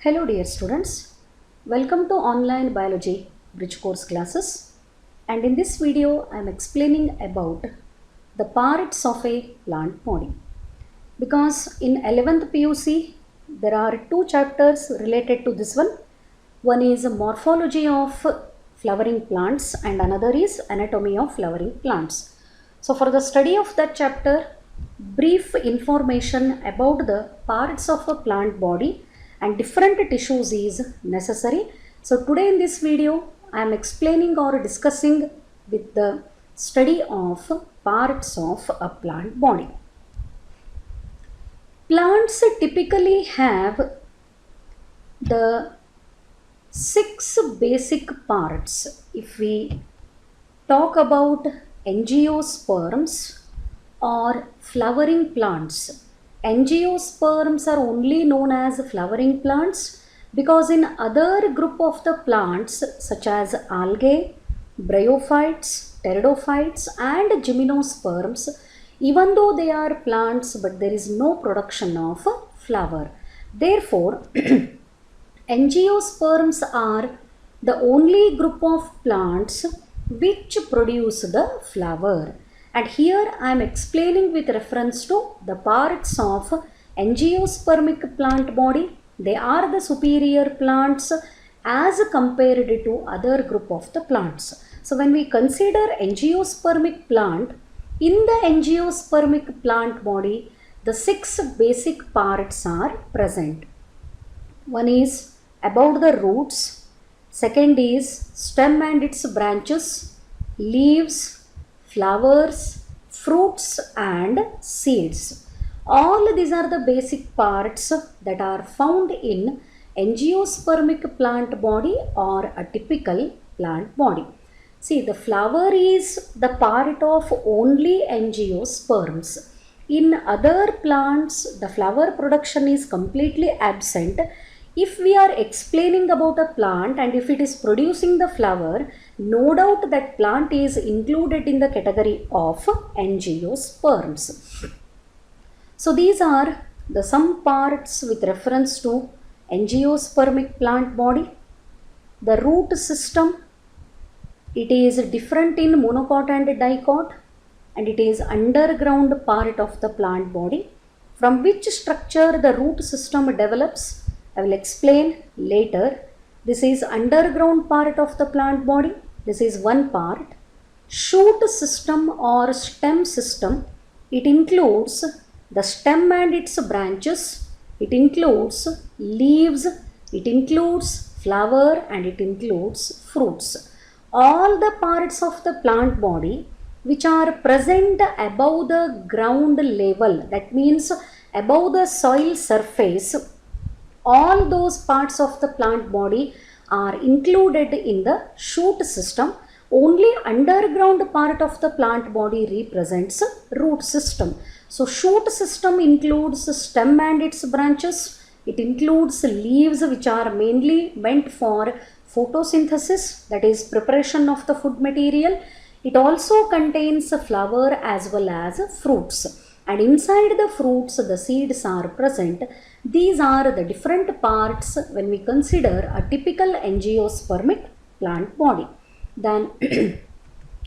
Hello dear students, welcome to online biology bridge course classes, and in this video I am explaining about the parts of a plant body. Because in 11th PUC there are two chapters related to this one. One is morphology of flowering plants and another is anatomy of flowering plants. So for the study of that chapter, brief information about the parts of a plant body and different tissues is necessary. So today in this video I am explaining or discussing with the study of parts of a plant body. Plants typically have the 6 basic parts. If we talk about angiosperms or flowering plants, angiosperms are only known as flowering plants because in other group of the plants such as algae, bryophytes, pteridophytes and gymnosperms, even though they are plants but there is no production of flower. Therefore, angiosperms are the only group of plants which produce the flower. And here I am explaining with reference to the parts of angiospermic plant body. They are the superior plants as compared to other group of the plants. So when we consider angiospermic plant, in the angiospermic plant body, the 6 basic parts are present. One is about the roots, second is stem and its branches, leaves, flowers, fruits and seeds. All these are the basic parts that are found in angiospermic plant body or a typical plant body. See, the flower is the part of only angiosperms. In other plants, the flower production is completely absent. If we are explaining about a plant and if it is producing the flower, no doubt that plant is included in the category of angiosperms. So these are the some parts with reference to angiospermic plant body. The root system, it is different in monocot and dicot, and it is underground part of the plant body. From which structure the root system develops, I will explain later. This is underground part of the plant body. This is one part. Shoot system or stem system, it includes the stem and its branches, it includes leaves, it includes flower and it includes fruits. All the parts of the plant body which are present above the ground level, that means above the soil surface, all those parts of the plant body are included in the shoot system. Only underground part of the plant body represents root system. So shoot system includes stem and its branches. It includes leaves which are mainly meant for photosynthesis, that is preparation of the food material. It also contains a flower as well as fruits. And inside the fruits, the seeds are present. These are the different parts when we consider a typical angiospermic plant body. Then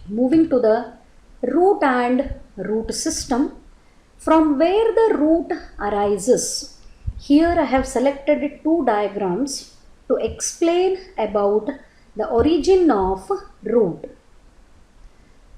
moving to the root and root system, from where the root arises. Here I have selected 2 diagrams to explain about the origin of root.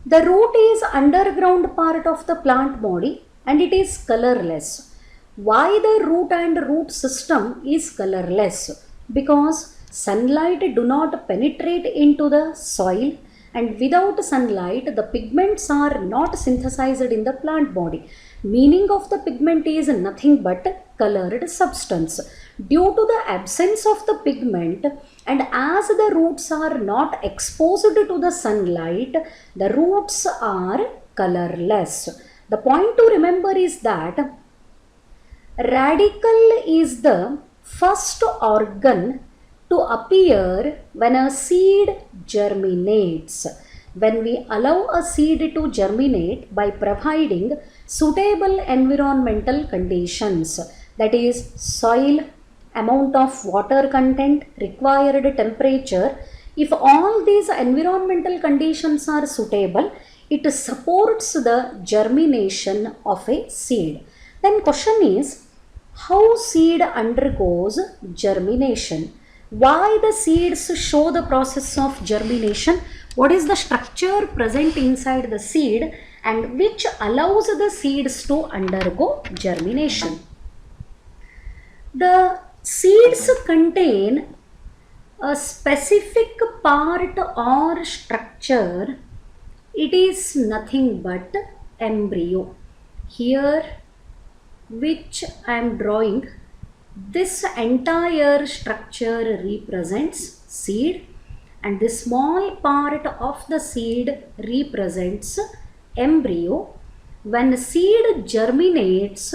The root is underground part of the plant body and it is colorless. Why the root and root system is colorless? Because sunlight do not penetrate into the soil, and without sunlight the pigments are not synthesized in the plant body. Meaning of the pigment is nothing but colored substance. Due to the absence of the pigment and as the roots are not exposed to the sunlight, the roots are colorless. The point to remember is that radicle is the first organ to appear when a seed germinates. When we allow a seed to germinate by providing suitable environmental conditions, that is soil, amount of water content, required temperature. If all these environmental conditions are suitable, it supports the germination of a seed. Then question is, how seed undergoes germination? Why the seeds show the process of germination? What is the structure present inside the seed and which allows the seeds to undergo germination? The seeds contain a specific part or structure. It is nothing but embryo. Here, which I am drawing, this entire structure represents seed, and this small part of the seed represents embryo. When seed germinates,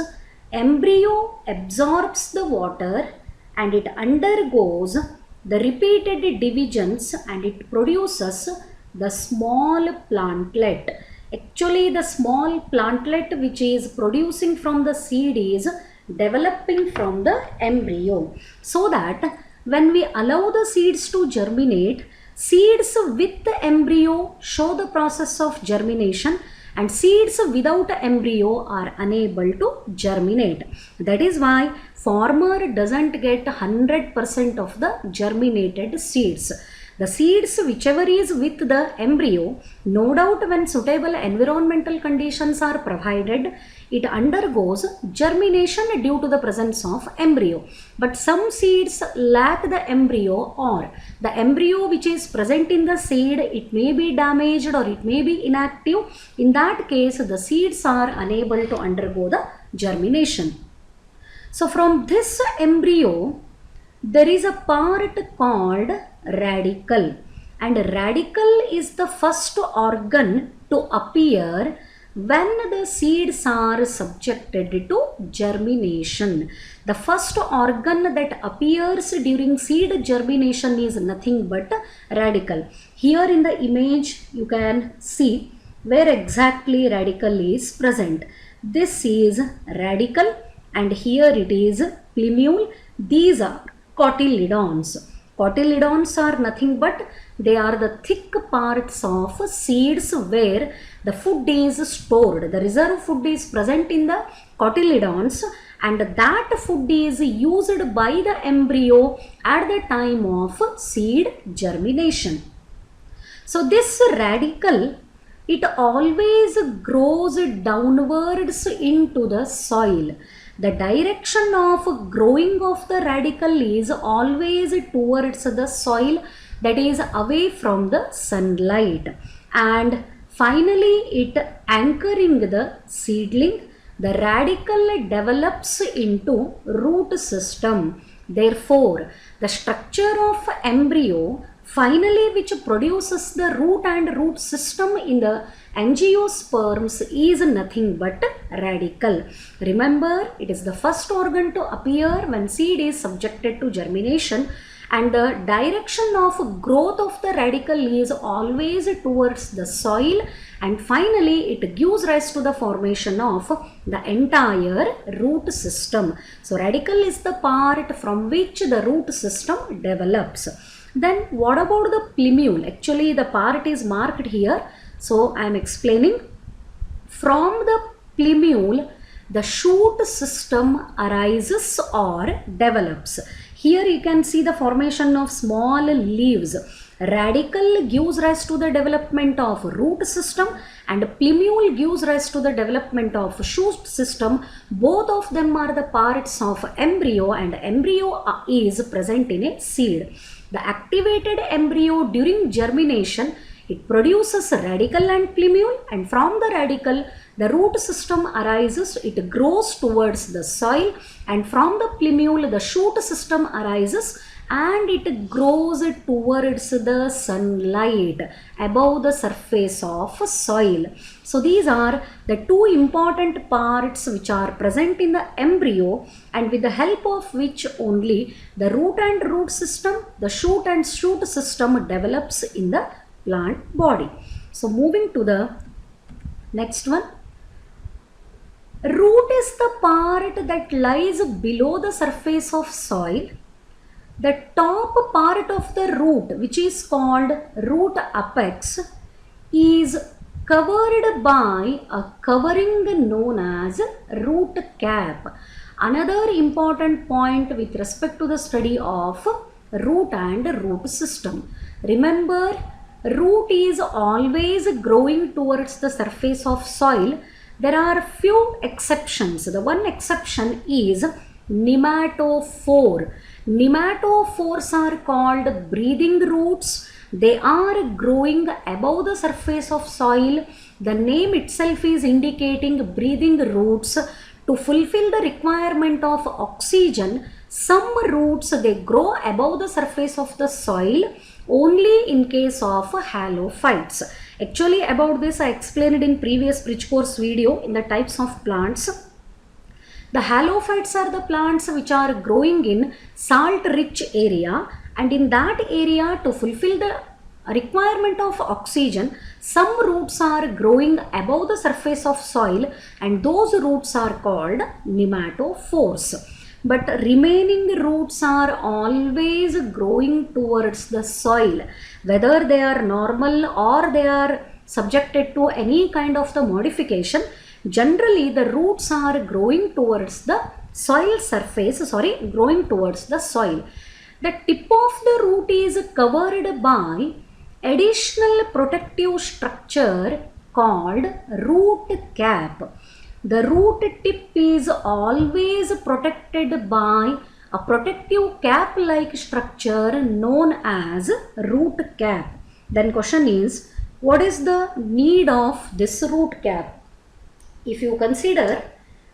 embryo absorbs the water and it undergoes the repeated divisions and it produces the small plantlet. Actually, the small plantlet which is producing from the seed is developing from the embryo. So that when we allow the seeds to germinate, seeds with the embryo show the process of germination, and seeds without embryo are unable to germinate. That is why farmer doesn't get 100% of the germinated seeds. The seeds whichever is with the embryo, no doubt when suitable environmental conditions are provided, it undergoes germination due to the presence of embryo. But some seeds lack the embryo, or the embryo which is present in the seed, it may be damaged or it may be inactive. In that case, the seeds are unable to undergo the germination. So from this embryo, there is a part called radicle, and radicle is the first organ to appear when the seeds are subjected to germination. The first organ that appears during seed germination is nothing but radicle. Here in the image you can see where exactly radicle is present. This is radicle and here it is plumule. These are cotyledons. Cotyledons are nothing but they are the thick parts of seeds where the food is stored. The reserve food is present in the cotyledons and that food is used by the embryo at the time of seed germination. So this radicle, it always grows downwards into the soil. The direction of growing of the radicle is always towards the soil, that is away from the sunlight, and finally it anchoring the seedling. The radicle develops into root system. Therefore, the structure of embryo finally which produces the root and root system in the angiosperms is nothing but radicle. Remember, it is the first organ to appear when seed is subjected to germination, and the direction of growth of the radicle is always towards the soil, and finally it gives rise to the formation of the entire root system. So radicle is the part from which the root system develops. Then what about the plumule? Actually the part is marked here, so I am explaining. From the plumule, the shoot system arises or develops. Here you can see the formation of small leaves. Radicle gives rise to the development of root system and plumule gives rise to the development of shoot system. Both of them are the parts of embryo, and embryo is present in a seed. The activated embryo during germination, it produces radicle and plumule, and from the radicle the root system arises, it grows towards the soil, and from the plumule the shoot system arises and it grows towards the sunlight above the surface of soil. So these are the two important parts which are present in the embryo, and with the help of which only the root and root system, the shoot and shoot system develops in the plant body. So moving to the next one. Root is the part that lies below the surface of soil. The top part of the root, which is called root apex, is covered by a covering known as root cap. Another important point with respect to the study of root and root system. Remember, root is always growing towards the surface of soil. There are few exceptions. The one exception is nematophore. Nematophores are called breathing roots. They are growing above the surface of soil. The name itself is indicating breathing roots. To fulfill the requirement of oxygen, some roots they grow above the surface of the soil only in case of halophytes. Actually, about this I explained in previous bridge course video in the types of plants. The halophytes are the plants which are growing in salt rich area, and in that area, to fulfill the requirement of oxygen, some roots are growing above the surface of soil, and those roots are called nematophores. But remaining roots are always growing towards the soil, whether they are normal or they are subjected to any kind of the modification. Generally, the roots are growing towards the soil surface, growing towards the soil. The tip of the root is covered by additional protective structure called root cap. The root tip is always protected by a protective cap-like structure known as root cap. Then question is, what is the need of this root cap? If you consider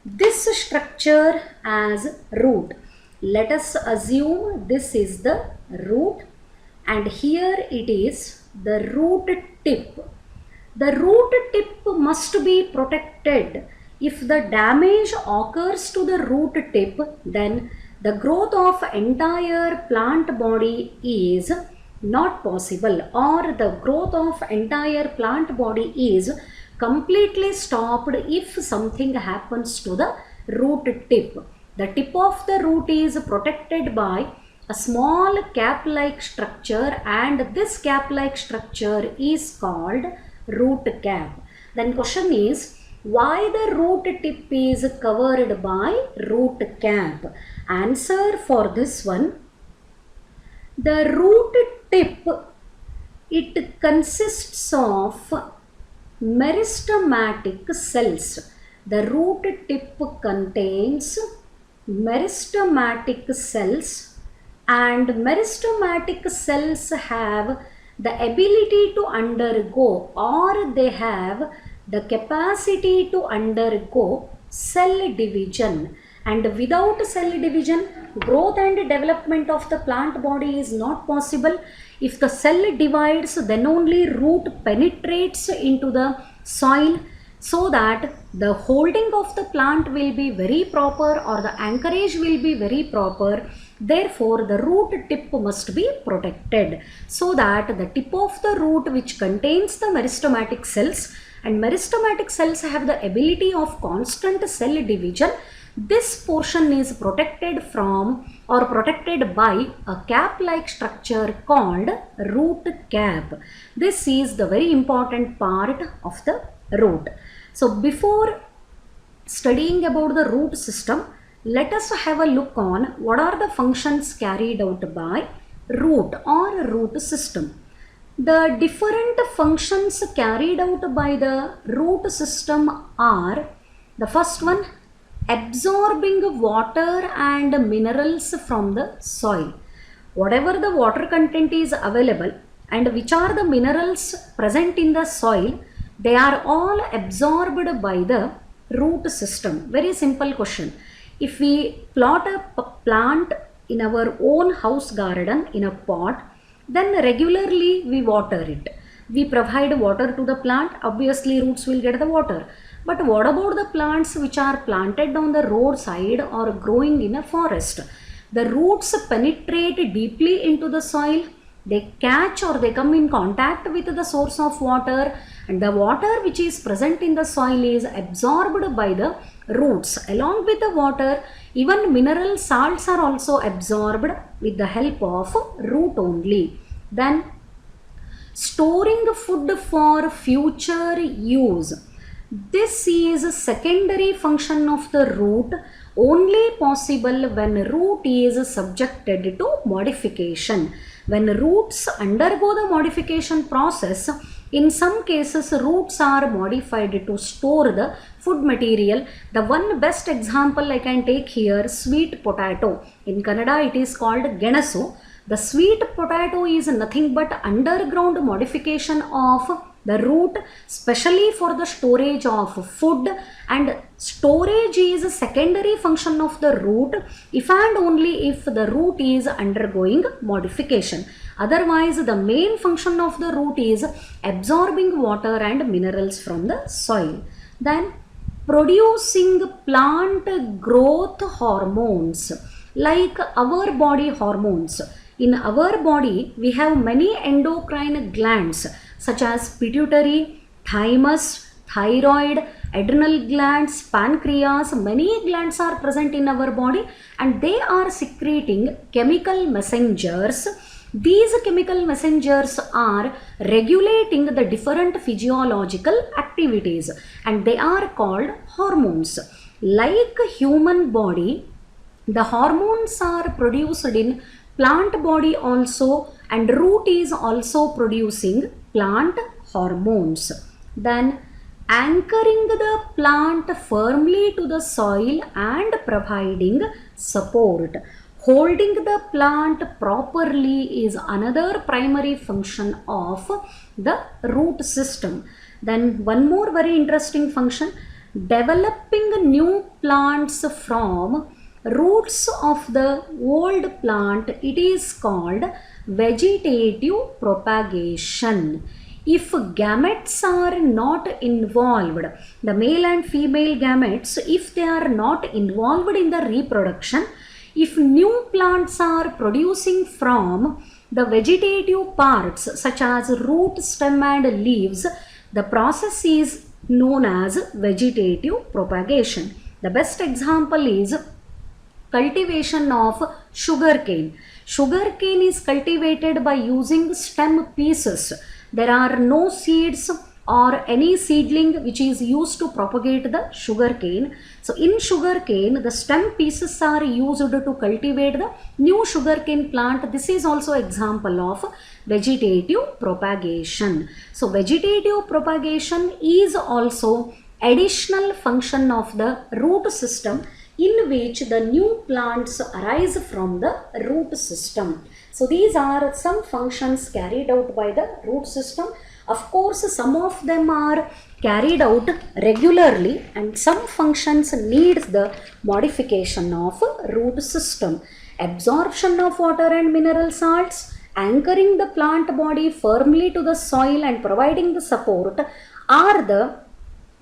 this structure as root, let us assume this is the root and here it is the root tip. The root tip must be protected. If the damage occurs to the root tip, then the growth of entire plant body is not possible, or the growth of entire plant body is completely stopped if something happens to the root tip. The tip of the root is protected by a small cap-like structure, and this cap-like structure is called root cap. Then question is, why the root tip is covered by root cap? Answer for this one, the root tip, it consists of meristematic cells. The root tip contains meristematic cells, and meristematic cells have the ability to undergo, or they have the capacity to undergo cell division. And without cell division, growth and development of the plant body is not possible. If the cell divides, then only root penetrates into the soil, so that the holding of the plant will be very proper, or the anchorage will be very proper. Therefore, the root tip must be protected, so that the tip of the root, which contains the meristematic cells, and meristematic cells have the ability of constant cell division, this portion is protected from, or protected by, a cap-like structure called root cap. This is the very important part of the root. So before studying about the root system, let us have a look on what are the functions carried out by root or root system. The different functions carried out by the root system are, the first one, absorbing water and minerals from the soil. Whatever the water content is available and which are the minerals present in the soil, they are all absorbed by the root system. Very simple question. If we plot a plant in our own house garden in a pot, then regularly we water it. We provide water to the plant, obviously roots will get the water. But what about the plants which are planted on the roadside or growing in a forest? The roots penetrate deeply into the soil. They catch or they come in contact with the source of water, and the water which is present in the soil is absorbed by the roots. Along with the water, even mineral salts are also absorbed with the help of root only. Then storing food for future use. This is a secondary function of the root, only possible when root is subjected to modification. When roots undergo the modification process, in some cases roots are modified to store the food material. The one best example I can take here, sweet potato. In Kannada it is called genasu. The sweet potato is nothing but underground modification of the root, specially for the storage of food, and storage is a secondary function of the root if and only if the root is undergoing modification. Otherwise, the main function of the root is absorbing water and minerals from the soil. Then producing plant growth hormones, like our body hormones. In our body, we have many endocrine glands such as pituitary, thymus, thyroid, adrenal glands, pancreas. Many glands are present in our body and they are secreting chemical messengers. These chemical messengers are regulating the different physiological activities and they are called hormones. Like human body, the hormones are produced in plant body also, and root is also producing plant hormones. Then anchoring the plant firmly to the soil and providing support. Holding the plant properly is another primary function of the root system. Then one more very interesting function, developing new plants from roots of the old plant. It is called vegetative propagation. If gametes are not involved, the male and female gametes, if they are not involved in the reproduction, if new plants are producing from the vegetative parts such as root, stem and leaves, the process is known as vegetative propagation. The best example is cultivation of sugarcane. Sugarcane is cultivated by using stem pieces. There are no seeds or any seedling which is used to propagate the sugarcane. So in sugarcane, the stem pieces are used to cultivate the new sugarcane plant. This is also example of vegetative propagation. So vegetative propagation is also additional function of the root system, in which the new plants arise from the root system. So these are some functions carried out by the root system. Of course, some of them are carried out regularly and some functions needs the modification of root system. Absorption of water and mineral salts, anchoring the plant body firmly to the soil and providing the support are the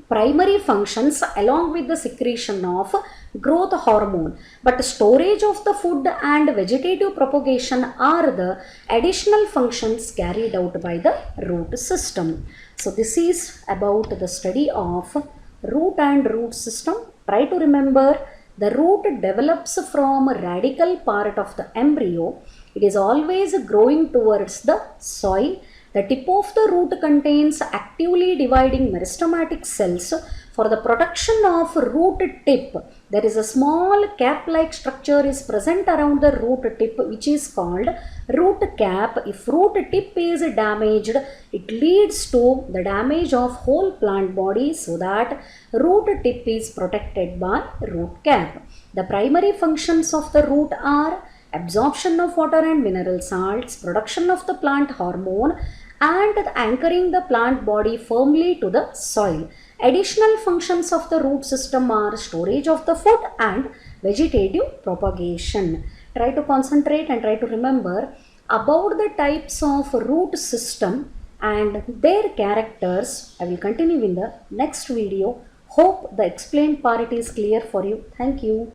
primary functions along with the secretion of growth hormone. But storage of the food and vegetative propagation are the additional functions carried out by the root system. So this is about the study of root and root system. Try to remember, the root develops from a radical part of the embryo. It is always growing towards the soil. The tip of the root contains actively dividing meristematic cells. For the protection of root tip, there is a small cap-like structure is present around the root tip which is called root cap. If root tip is damaged, it leads to the damage of whole plant body, so that root tip is protected by root cap. The primary functions of the root are absorption of water and mineral salts, production of the plant hormone, and anchoring the plant body firmly to the soil. Additional functions of the root system are storage of the food and vegetative propagation. Try to concentrate and try to remember about the types of root system and their characters. I will continue in the next video. Hope the explained part is clear for you. Thank you.